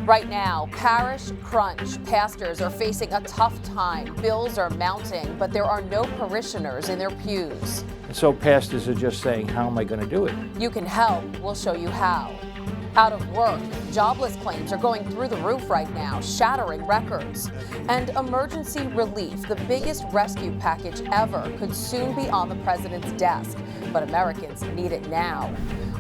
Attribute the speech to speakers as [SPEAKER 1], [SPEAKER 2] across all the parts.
[SPEAKER 1] Right now, parish crunch. Pastors are facing a tough time. Bills are mounting, but there are no parishioners in their pews.
[SPEAKER 2] And so pastors are just saying, how am I going to do it?
[SPEAKER 1] You can help. We'll show you how. Out of work, jobless claims are going through the roof right now, shattering records. And emergency relief, the biggest rescue package ever, could soon be on the president's desk. But Americans need it now.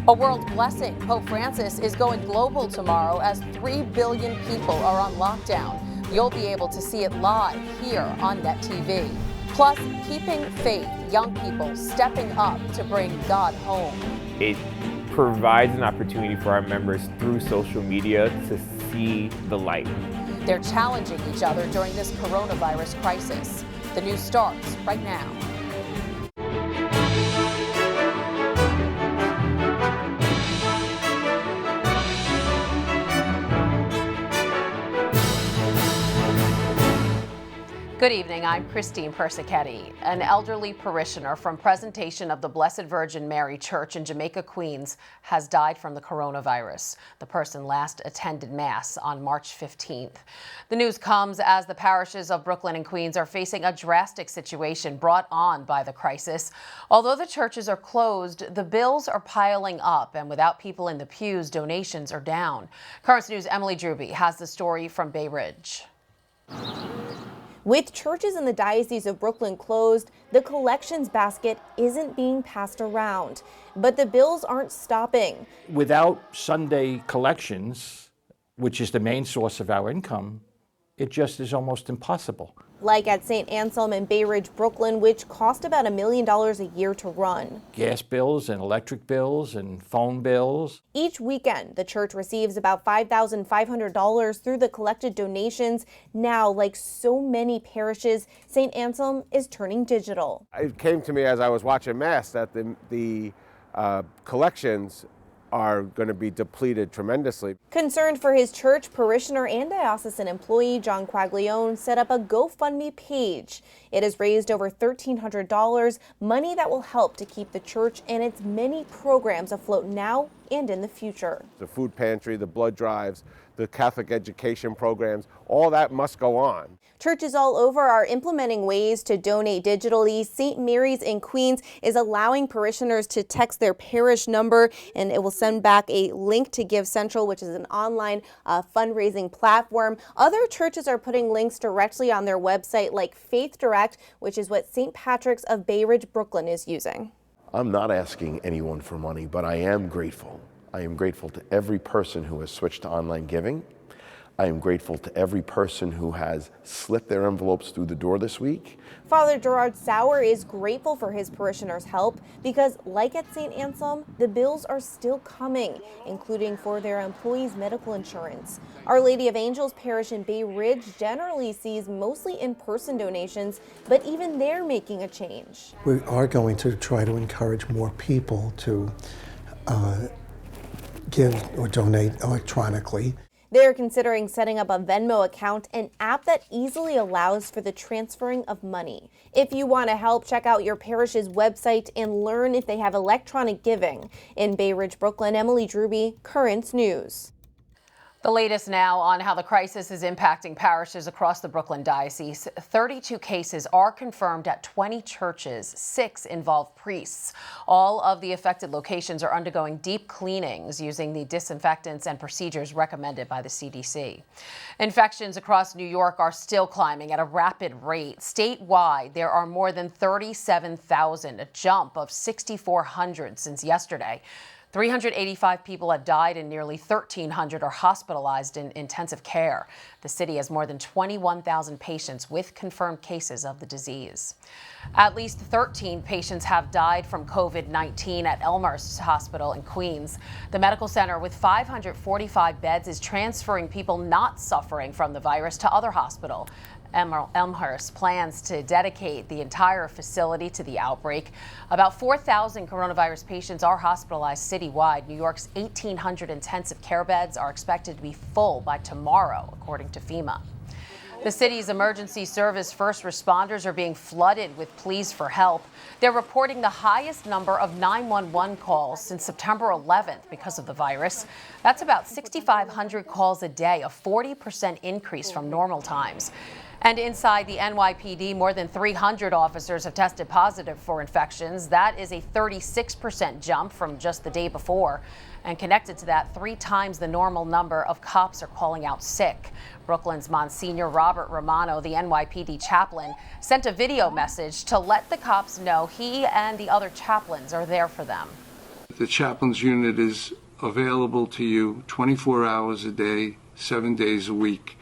[SPEAKER 1] A world blessing. Pope Francis is going global tomorrow as 3 billion people are on lockdown. You'll be able to see it live here on Net TV. Plus, keeping faith, young people stepping up to bring God home.
[SPEAKER 3] It provides an opportunity for our members through social media to see the light.
[SPEAKER 1] They're challenging each other during this coronavirus crisis. The news starts right now. Good evening, I'm Christine Persichetti. An elderly parishioner from Presentation of the Blessed Virgin Mary Church in Jamaica, Queens, has died from the coronavirus. The person last attended Mass on March 15th. The news comes as the parishes of Brooklyn and Queens are facing a drastic situation brought on by the crisis. Although the churches are closed, the bills are piling up, and without people in the pews, donations are down. Currents News' Emily Drewby has the story from Bay Ridge.
[SPEAKER 4] With churches in the Diocese of Brooklyn closed, the collections basket isn't being passed around. But the bills aren't stopping.
[SPEAKER 2] Without Sunday collections, which is the main source of our income, it just is almost impossible.
[SPEAKER 4] Like at St. Anselm in Bay Ridge, Brooklyn, which cost about $1 million a year to run.
[SPEAKER 2] Gas bills and electric bills and phone bills.
[SPEAKER 4] Each weekend, the church receives about $5,500 through the collected donations. Now, like so many parishes, St. Anselm is turning digital.
[SPEAKER 5] It came to me as I was watching Mass that the collections are going to be depleted tremendously.
[SPEAKER 4] Concerned for his church, parishioner and diocesan employee John Quaglione set up a GoFundMe page. It has raised over $1,300, money that will help to keep the church and its many programs afloat now and in the future.
[SPEAKER 5] The food pantry, the blood drives, the Catholic education programs, all that must go on.
[SPEAKER 4] Churches all over are implementing ways to donate digitally. St. Mary's in Queens is allowing parishioners to text their parish number, and it will send back a link to Give Central, which is an online fundraising platform. Other churches are putting links directly on their website, like Faith Direct, which is what St. Patrick's of Bay Ridge, Brooklyn is using.
[SPEAKER 6] I'm not asking anyone for money, but I am grateful. I am grateful to every person who has switched to online giving. I am grateful to every person who has slipped their envelopes through the door this week.
[SPEAKER 4] Father Gerard Sauer is grateful for his parishioners' help because, like at St. Anselm, the bills are still coming, including for their employees' medical insurance. Our Lady of Angels Parish in Bay Ridge generally sees mostly in-person donations, but even they're making a change.
[SPEAKER 7] We are going to try to encourage more people to give or donate electronically.
[SPEAKER 4] They're considering setting up a Venmo account, an app that easily allows for the transferring of money. If you want to help, check out your parish's website and learn if they have electronic giving. In Bay Ridge, Brooklyn, Emily Drewby, Currents News.
[SPEAKER 1] The latest now on how the crisis is impacting parishes across the Brooklyn Diocese. 32 cases are confirmed at 20 churches. 6 involve priests. All of the affected locations are undergoing deep cleanings using the disinfectants and procedures recommended by the CDC. Infections across New York are still climbing at a rapid rate. Statewide, there are more than 37,000, a jump of 6,400 since yesterday. 385 people have died and nearly 1,300 are hospitalized in intensive care. The city has more than 21,000 patients with confirmed cases of the disease. At least 13 patients have died from COVID-19 at Elmhurst Hospital in Queens. The medical center with 545 beds is transferring people not suffering from the virus to other hospitals. Elmhurst plans to dedicate the entire facility to the outbreak. About 4,000 coronavirus patients are hospitalized citywide. New York's 1,800 intensive care beds are expected to be full by tomorrow, according to FEMA. The city's emergency service first responders are being flooded with pleas for help. They're reporting the highest number of 911 calls since September 11th because of the virus. That's about 6,500 calls a day, a 40% increase from normal times. And inside the NYPD, more than 300 officers have tested positive for infections. That is a 36% jump from just the day before. And connected to that, 3 times the normal number of cops are calling out sick. Brooklyn's Monsignor Robert Romano, the NYPD chaplain, sent a video message to let the cops know he and the other chaplains are there for them.
[SPEAKER 8] The chaplains unit is available to you 24 hours a day, 7 days a week.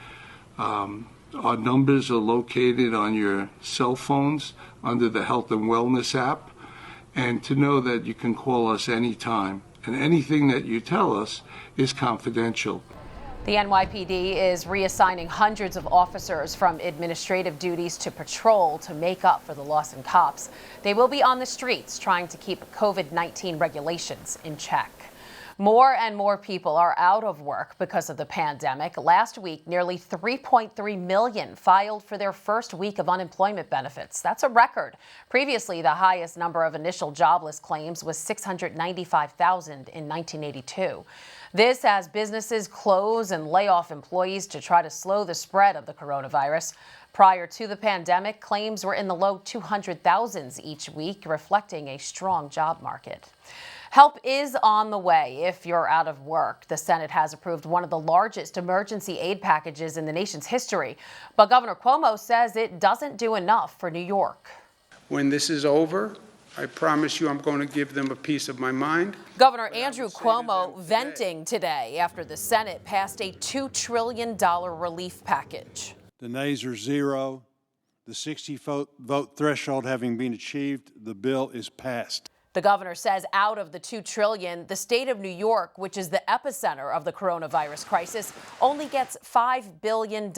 [SPEAKER 8] Our numbers are located on your cell phones under the Health and Wellness app, and to know that you can call us anytime, and anything that you tell us is confidential.
[SPEAKER 1] The NYPD is reassigning hundreds of officers from administrative duties to patrol to make up for the loss in cops. They will be on the streets trying to keep COVID-19 regulations in check. More and more people are out of work because of the pandemic. Last week, nearly 3.3 million filed for their first week of unemployment benefits. That's a record. Previously, the highest number of initial jobless claims was 695,000 in 1982. This as businesses close and lay off employees to try to slow the spread of the coronavirus. Prior to the pandemic, claims were in the low 200,000s each week, reflecting a strong job market. Help is on the way if you're out of work. The Senate has approved one of the largest emergency aid packages in the nation's history. But Governor Cuomo says it doesn't do enough for New York.
[SPEAKER 9] When this is over, I promise you I'm going to give them a piece of my mind.
[SPEAKER 1] Governor Andrew Cuomo venting today after the Senate passed a $2 trillion relief package.
[SPEAKER 10] The nays are 0. The 60-vote threshold having been achieved, the bill is passed.
[SPEAKER 1] The governor says out of the $2 trillion, the state of New York, which is the epicenter of the coronavirus crisis, only gets $5 billion,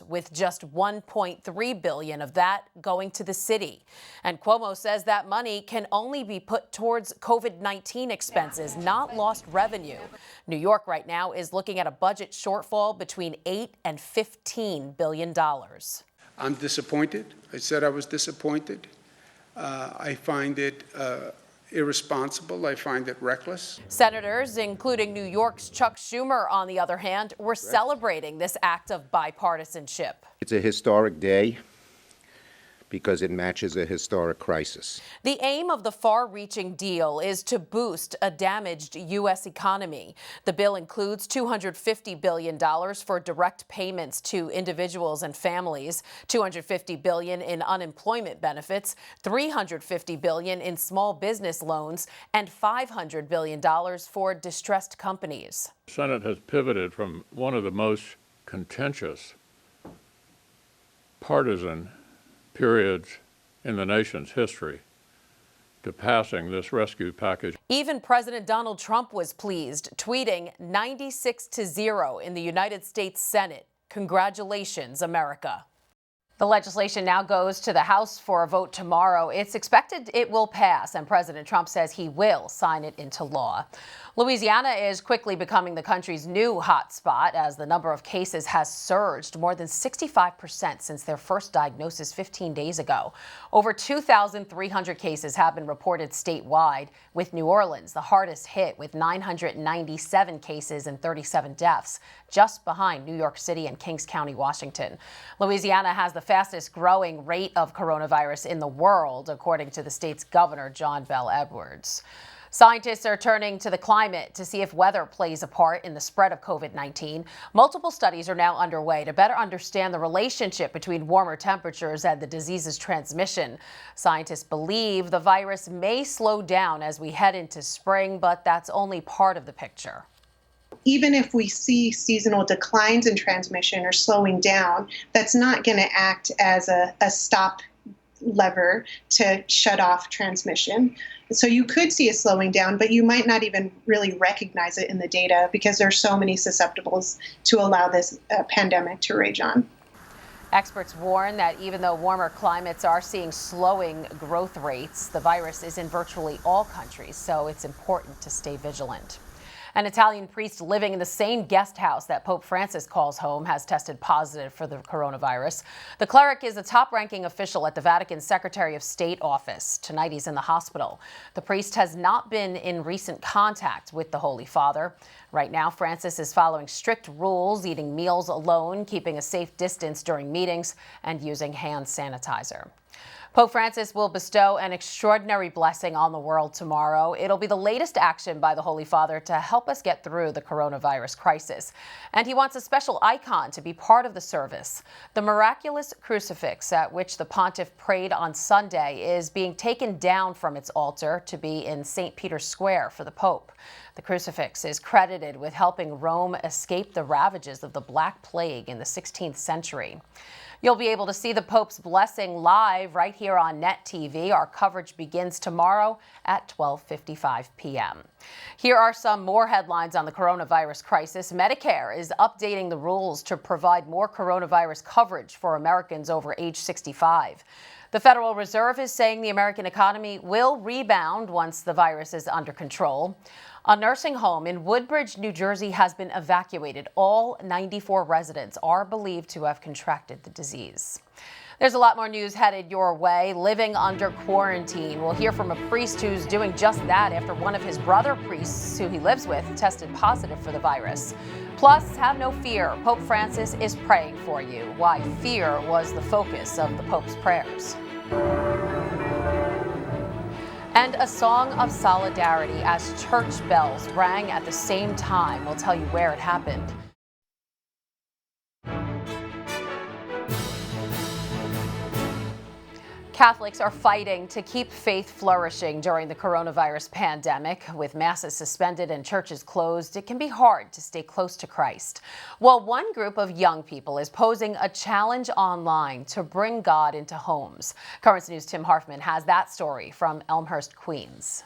[SPEAKER 1] with just $1.3 billion of that going to the city. And Cuomo says that money can only be put towards COVID-19 expenses, not lost revenue. New York right now is looking at a budget shortfall between $8 and $15 billion.
[SPEAKER 9] I'm disappointed. I said I was disappointed. I find it irresponsible. I find it reckless.
[SPEAKER 1] Senators, including New York's Chuck Schumer, on the other hand, were celebrating this act of bipartisanship.
[SPEAKER 11] It's a historic day because it matches a historic crisis.
[SPEAKER 1] The aim of the far-reaching deal is to boost a damaged U.S. economy. The bill includes $250 billion for direct payments to individuals and families, $250 billion in unemployment benefits, $350 billion in small business loans, and $500 billion for distressed companies.
[SPEAKER 12] The Senate has pivoted from one of the most contentious, partisan periods in the nation's history to passing this rescue package.
[SPEAKER 1] Even President Donald Trump was pleased, tweeting 96-0 in the United States Senate. Congratulations, America. The legislation now goes to the House for a vote tomorrow. It's expected it will pass, and President Trump says he will sign it into law. Louisiana is quickly becoming the country's new hot spot as the number of cases has surged more than 65% since their first diagnosis 15 days ago. Over 2,300 cases have been reported statewide, with New Orleans the hardest hit with 997 cases and 37 deaths, just behind New York City and Kings County, Washington. Louisiana has the fastest growing rate of coronavirus in the world, according to the state's governor, John Bell Edwards. Scientists are turning to the climate to see if weather plays a part in the spread of COVID-19. Multiple studies are now underway to better understand the relationship between warmer temperatures and the disease's transmission. Scientists believe the virus may slow down as we head into spring, but that's only part of the picture.
[SPEAKER 13] Even if we see seasonal declines in transmission or slowing down, that's not going to act as a stop lever to shut off transmission. So you could see a slowing down, but you might not even really recognize it in the data because there's so many susceptibles to allow this pandemic to rage on.
[SPEAKER 1] Experts warn that even though warmer climates are seeing slowing growth rates, the virus is in virtually all countries, so it's important to stay vigilant. An Italian priest living in the same guest house that Pope Francis calls home has tested positive for the coronavirus. The cleric is a top-ranking official at the Vatican Secretary of State office. Tonight he's in the hospital. The priest has not been in recent contact with the Holy Father. Right now, Francis is following strict rules, eating meals alone, keeping a safe distance during meetings, and using hand sanitizer. Pope Francis will bestow an extraordinary blessing on the world tomorrow. It'll be the latest action by the Holy Father to help us get through the coronavirus crisis. And he wants a special icon to be part of the service. The miraculous crucifix at which the pontiff prayed on Sunday is being taken down from its altar to be in St. Peter's Square for the Pope. The crucifix is credited with helping Rome escape the ravages of the Black Plague in the 16th century. You'll be able to see the Pope's blessing live right here on Net TV. Our coverage begins tomorrow at 12:55 p.m. Here are some more headlines on the coronavirus crisis. Medicare is updating the rules to provide more coronavirus coverage for Americans over age 65. The Federal Reserve is saying the American economy will rebound once the virus is under control. A nursing home in Woodbridge, New Jersey has been evacuated. All 94 residents are believed to have contracted the disease. There's a lot more news headed your way. Living under quarantine. We'll hear from a priest who's doing just that after one of his brother priests who he lives with tested positive for the virus. Plus, have no fear. Pope Francis is praying for you. Why fear was the focus of the Pope's prayers. And a song of solidarity as church bells rang at the same time. We'll tell you where it happened. Catholics are fighting to keep faith flourishing during the coronavirus pandemic. With masses suspended and churches closed, it can be hard to stay close to Christ. Well, one group of young people is posing a challenge online to bring God into homes. Currents News' Tim Harfman has that story from Elmhurst, Queens.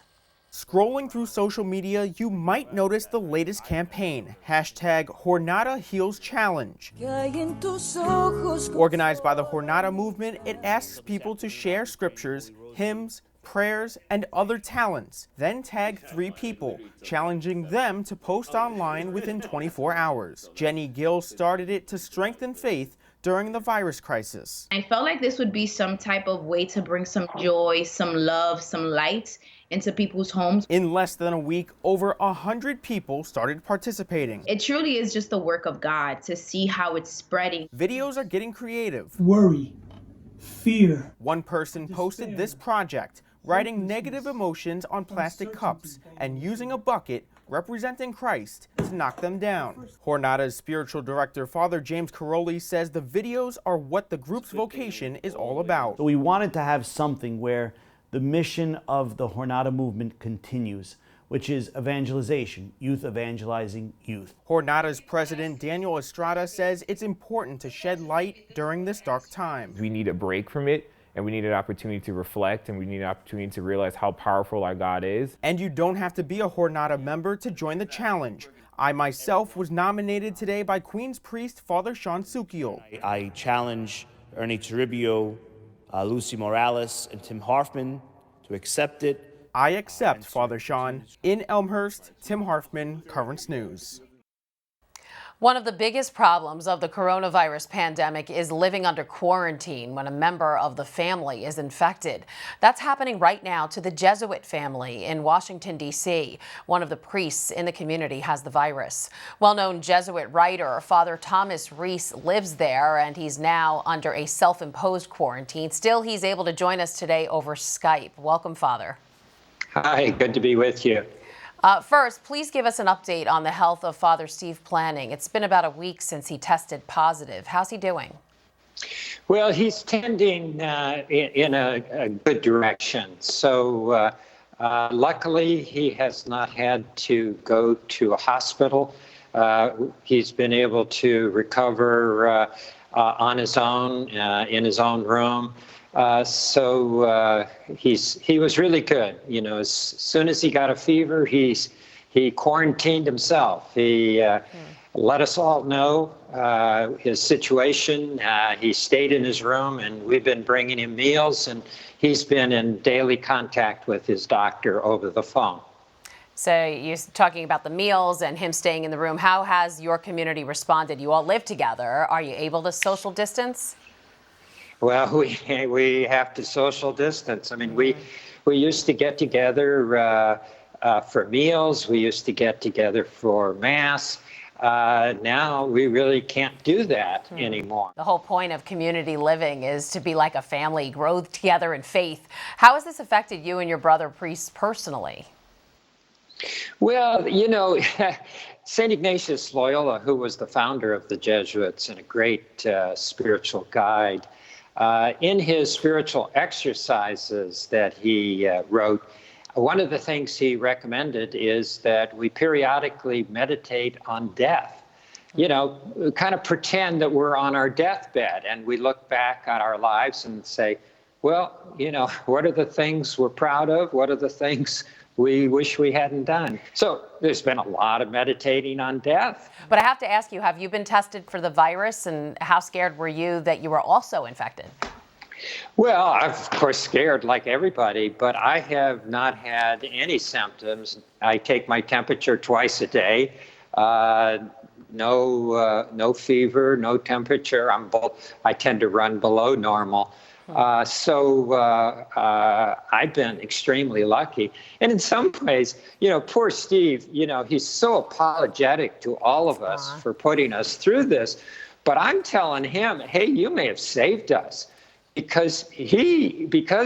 [SPEAKER 14] Scrolling through social media, you might notice the latest campaign, #Jornada Heals Challenge. Organized by the Jornada movement, it asks people to share scriptures, hymns, prayers, and other talents, then tag 3 people, challenging them to post online within 24 hours. Jenny Gill started it to strengthen faith during the virus crisis.
[SPEAKER 15] I felt like this would be some type of way to bring some joy, some love, some light into people's homes.
[SPEAKER 14] In less than a week, over 100 people started participating.
[SPEAKER 15] It truly is just the work of God to see how it's spreading.
[SPEAKER 14] Videos are getting creative.
[SPEAKER 16] Worry, fear.
[SPEAKER 14] One person posted this project, writing negative emotions on plastic cups and using a bucket representing Christ to knock them down. Jornada's spiritual director, Father James Caroli, says the videos are what the group's vocation is all about.
[SPEAKER 17] So we wanted to have something where the mission of the Jornada movement continues, which is evangelization, youth evangelizing youth.
[SPEAKER 14] Jornada's president, Daniel Estrada, says it's important to shed light during this dark time.
[SPEAKER 3] We need a break from it, and we need an opportunity to reflect, and we need an opportunity to realize how powerful our God is.
[SPEAKER 14] And you don't have to be a Jornada member to join the challenge. I myself was nominated today by Queens priest Father Sean Sukiel.
[SPEAKER 17] I challenge Ernie Toribio, Lucy Morales, and Tim Harfman to accept it.
[SPEAKER 14] I accept, Father Sean. In Elmhurst, Tim Harfman, Currents News.
[SPEAKER 1] One of the biggest problems of the coronavirus pandemic is living under quarantine when a member of the family is infected. That's happening right now to the Jesuit family in Washington, D.C. One of the priests in the community has the virus. Well-known Jesuit writer Father Thomas Reese lives there, and he's now under a self-imposed quarantine. Still, he's able to join us today over Skype. Welcome, Father.
[SPEAKER 18] Hi, good to be with you.
[SPEAKER 1] First, please give us an update on the health of Father Steve Planning. It's been about a week since he tested positive. How's he doing?
[SPEAKER 18] Well, he's tending in a good direction. So luckily, he has not had to go to a hospital. He's been able to recover on his own, in his own room. So he was really good. You know, as soon as he got a fever, he quarantined himself. He let us all know his situation. He stayed in his room, and we've been bringing him meals, and he's been in daily contact with his doctor over the phone.
[SPEAKER 1] So you're talking about the meals and him staying in the room. How has your community responded? You all live together. Are you able to social distance?
[SPEAKER 18] Well, we have to social distance. I mean, we used to get together for meals. We used to get together for mass. Now we really can't do that anymore.
[SPEAKER 1] The whole point of community living is to be like a family, grow together in faith. How has this affected you and your brother priests personally?
[SPEAKER 18] Well, you know, St. Ignatius Loyola, who was the founder of the Jesuits and a great spiritual guide, in his spiritual exercises that he wrote, one of the things he recommended is that we periodically meditate on death. You know, kind of pretend that we're on our deathbed and we look back on our lives and say, well, you know, what are the things we're proud of? What are the things we wish we hadn't done? So there's been a lot of meditating on death.
[SPEAKER 1] But I have to ask you, have you been tested for the virus, and how scared were you that you were also infected?
[SPEAKER 18] Well, I'm of course scared like everybody, but I have not had any symptoms. I take my temperature twice a day. No fever, no temperature. I tend to run below normal. So I've been extremely lucky. And in some ways, you know, poor Steve, you know, he's so apologetic to all of us for putting us through this. But I'm telling him, hey, you may have saved us. Because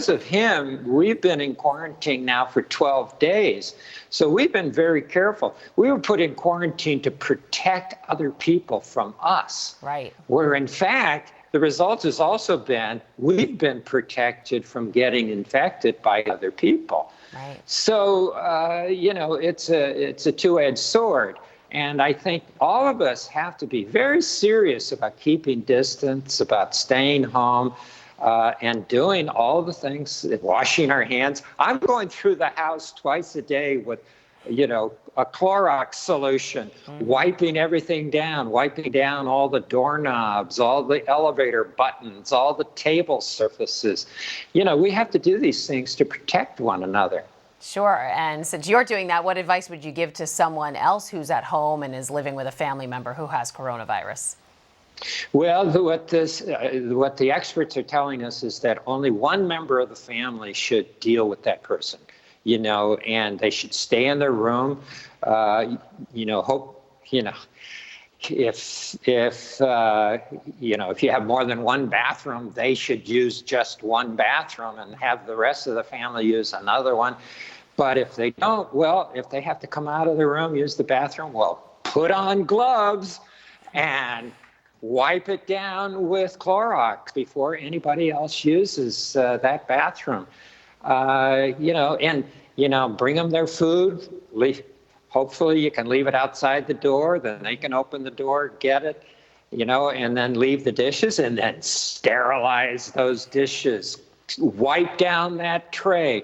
[SPEAKER 18] of him, we've been in quarantine now for 12 days. So we've been very careful. We were put in quarantine to protect other people from us.
[SPEAKER 1] Right.
[SPEAKER 18] Where in fact, the result has also been we've been protected from getting infected by other people.
[SPEAKER 1] Right.
[SPEAKER 18] So, you know, it's a two-edged sword. And I think all of us have to be very serious about keeping distance, about staying home, and doing all the things, washing our hands. I'm going through the house twice a day with, you know, a Clorox solution, wiping everything down, wiping down all the doorknobs, all the elevator buttons, all the table surfaces. You know, we have to do these things to protect one another.
[SPEAKER 1] Sure. And since you're doing that, what advice would you give to someone else who's at home and is living with a family member who has coronavirus?
[SPEAKER 18] Well, what the experts are telling us is that only one member of the family should deal with that person, you know, and they should stay in their room. You know, if you know, if you have more than one bathroom, they should use just one bathroom and have the rest of the family use another one. But if they don't, well, if they have to come out of the room, use the bathroom, well, put on gloves and wipe it down with Clorox before anybody else uses that bathroom. You know, and, you know, bring them their food. Hopefully you can leave it outside the door, then they can open the door, get it, you know, and then leave the dishes and then sterilize those dishes. Wipe down that tray.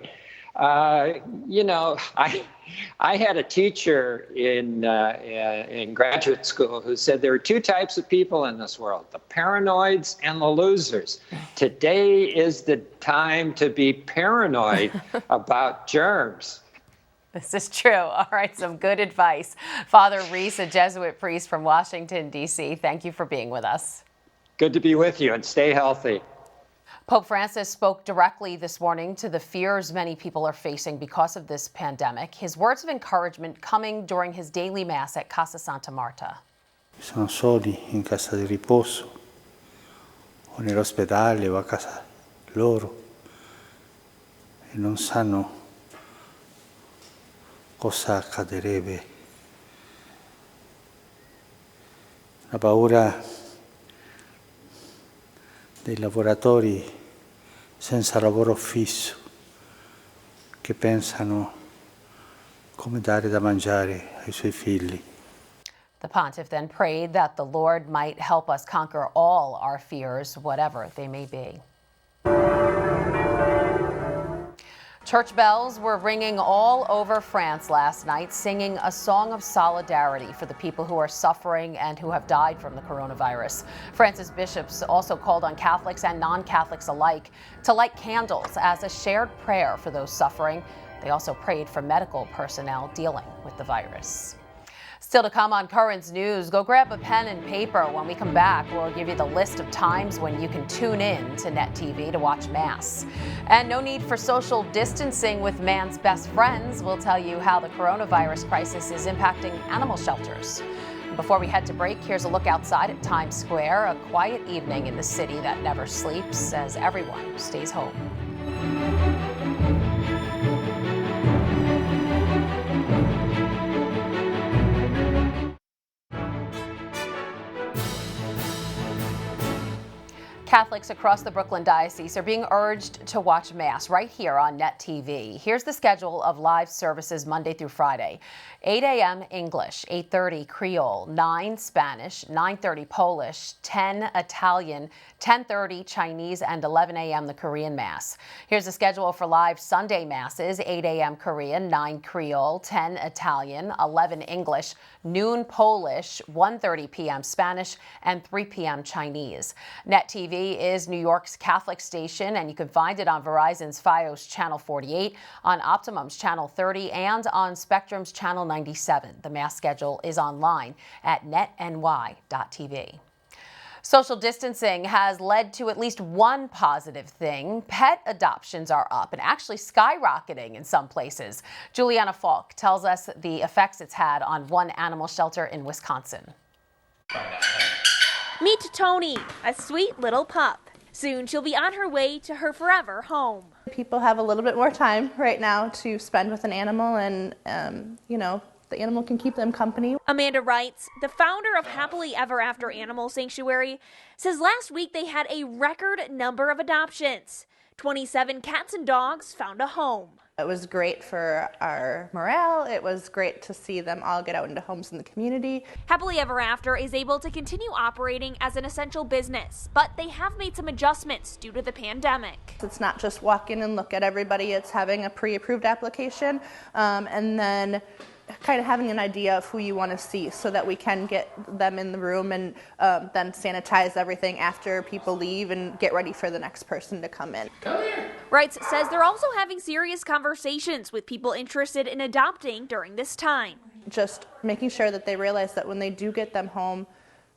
[SPEAKER 18] You know, I had a teacher in graduate school who said there are two types of people in this world, the paranoids and the losers. Today is the time to be paranoid about germs.
[SPEAKER 1] This is true. All right, some good advice. Father Reese, a Jesuit priest from Washington, D.C., thank you for being with us.
[SPEAKER 18] Good to be with you, and stay healthy.
[SPEAKER 1] Pope Francis spoke directly this morning to the fears many people are facing because of this pandemic. His words of encouragement coming during his daily mass at Casa Santa Marta.
[SPEAKER 19] Sono soli in casa di riposo o nell'ospedale o a casa loro e non sanno cosa accadrebbe. La paura dei lavoratori senza lavoro fisso che pensano come dare da mangiare ai suoi figli.
[SPEAKER 1] The pontiff then prayed that the Lord might help us conquer all our fears, whatever they may be. Church bells were ringing all over France last night, singing a song of solidarity for the people who are suffering and who have died from the coronavirus. France's bishops also called on Catholics and non-Catholics alike to light candles as a shared prayer for those suffering. They also prayed for medical personnel dealing with the virus. Still to come on Currents News, go grab a pen and paper. When we come back, we'll give you the list of times when you can tune in to Net TV to watch Mass. And no need for social distancing with man's best friends. We'll tell you how the coronavirus crisis is impacting animal shelters. Before we head to break, here's a look outside at Times Square, a quiet evening in the city that never sleeps as everyone stays home. Catholics across the Brooklyn Diocese are being urged to watch Mass right here on Net TV. Here's the schedule of live services Monday through Friday. 8 a.m. English, 8:30 Creole, 9 Spanish, 9:30 Polish, 10 Italian, 10:30 Chinese, and 11 a.m. the Korean Mass. Here's the schedule for live Sunday Masses, 8 a.m. Korean, 9 Creole, 10 Italian, 11 English, noon Polish, 1:30 p.m. Spanish, and 3 p.m. Chinese. Net TV is New York's Catholic station, and you can find it on Verizon's Fios Channel 48, on Optimum's Channel 30, and on Spectrum's Channel 97. The Mass schedule is online at netny.tv. Social distancing has led to at least one positive thing. Pet adoptions are up and actually skyrocketing in some places. Juliana Falk tells us the effects it's had on one animal shelter in Wisconsin.
[SPEAKER 20] Meet Tony, a sweet little pup. Soon she'll be on her way to her forever home.
[SPEAKER 21] People have a little bit more time right now to spend with an animal, and the animal can keep them company.
[SPEAKER 20] Amanda Wrights, the founder of Happily Ever After Animal Sanctuary, says last week they had a record number of adoptions. 27 cats and dogs found a home.
[SPEAKER 21] It was great for our morale. It was great to see them all get out into homes in the community.
[SPEAKER 20] Happily Ever After is able to continue operating as an essential business, but they have made some adjustments due to the pandemic.
[SPEAKER 21] It's not just walk in and look at everybody. It's having a pre-approved application, and then kind of having an idea of who you want to see so that we can get them in the room and then sanitize everything after people leave and get ready for the next person to come in.
[SPEAKER 20] Wrights says they're also having serious conversations with people interested in adopting during this time.
[SPEAKER 21] Just making sure that they realize that when they do get them home,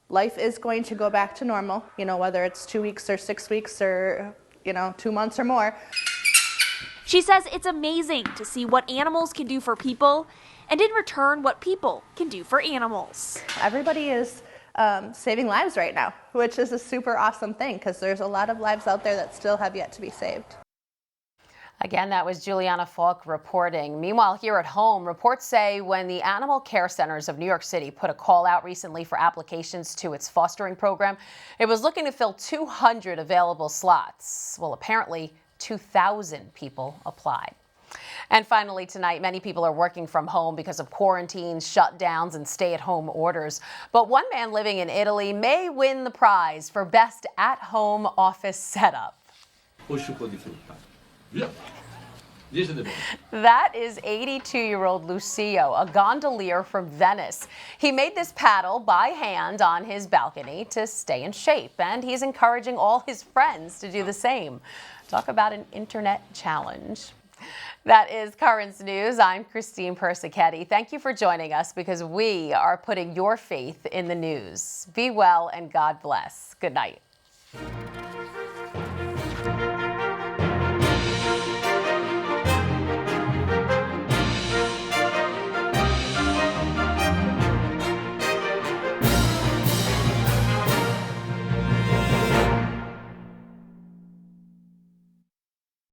[SPEAKER 21] life is going to go back to normal, whether it's 2 weeks or 6 weeks or, 2 months or more.
[SPEAKER 20] She says it's amazing to see what animals can do for people, and in return, what people can do for animals.
[SPEAKER 21] Everybody is saving lives right now, which is a super awesome thing because there's a lot of lives out there that still have yet to be saved.
[SPEAKER 1] Again, that was Juliana Falk reporting. Meanwhile, here at home, reports say when the Animal Care Centers of New York City put a call out recently for applications to its fostering program, it was looking to fill 200 available slots. Well, apparently 2,000 people applied. And finally tonight, many people are working from home because of quarantines, shutdowns, and stay-at-home orders. But one man living in Italy may win the prize for best at-home office setup. That is 82-year-old Lucio, a gondolier from Venice. He made this paddle by hand on his balcony to stay in shape, and he's encouraging all his friends to do the same. Talk about an internet challenge. That is Currents News. I'm Christine Persichetti. Thank you for joining us because we are putting your faith in the news. Be well and God bless. Good night.